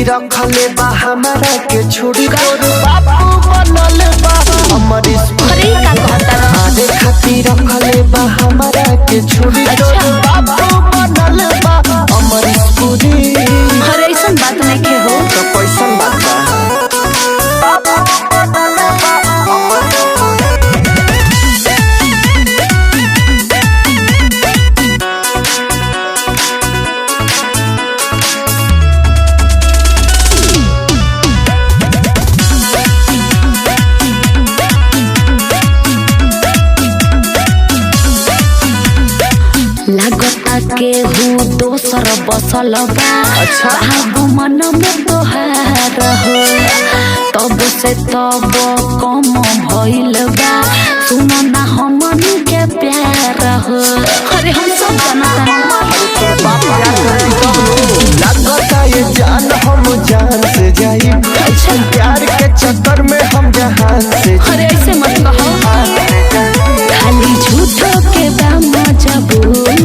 रखले बा हमारा के छोड़ी तोर बाबू बनल बा हमर अरे का कहता रहा मारे खातिर रखले बा हमारा के छोड़ी तोर बाबू बनल बा हमर स्कूली। अरे ऐसन बात नहीं के हो तो कैसन बात बा लागता के हूँ दोसर बसल बा अच्छा। बाबू मन में तोहार हो तब से तब कम भइल बा सुनो ना हमन के प्यार हो। अरे हम सब लगता ये जान हम जान से जाई प्यार के चक्कर में हम जहान से अरे ऐसे मत कहो खाली झूठो के बा मजबूरी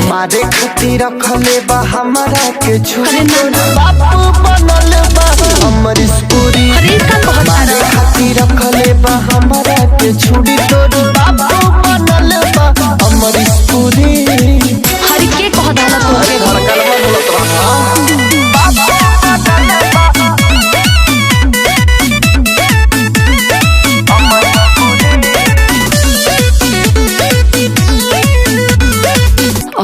मारे खातिर रखले बा हमारा के अरे छोड़ी ना ना। बाबू बनल बा हमर स्कूली। अरे का कहता मारे रहा खातिर रखले बा हमारा के छोड़ी तोर बाबू बनल बा हमर स्कूली। हर के कह डाला तोरे धड़कनवा बोलत रहा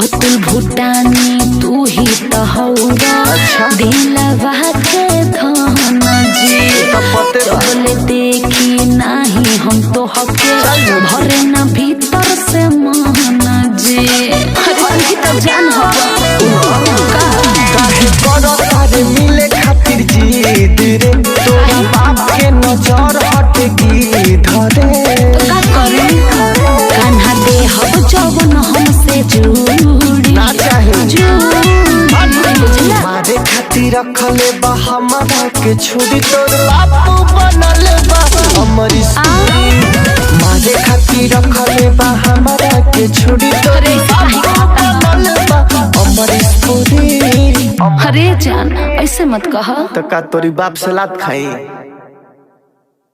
अतुल भूटानी तू ही तो हौरा अच्छा। दिलवा के धन जी तो पते बा। चले देखी नहीं हम तो हके चल। भरे न भीतर से मन जी अरे तू ही तो जान हो काहे करो तारे मिले खातिर जीद रे तोरा बाप के नजर हटगी धरे का करे कान्हा दे हम जवन हमसे जुड़ी ना चाहे बुझला मारे खातिर रखले बा हमारा के छोड़ी तोर बाबू बनल बा हमर स्कूली। मारे खातिर रखले बा हमारा के छोड़ी तोर बाबू बनल बा हमर स्कूली। अरे जान ऐसे मत कहा तो का तोरी बाप से लात खाई।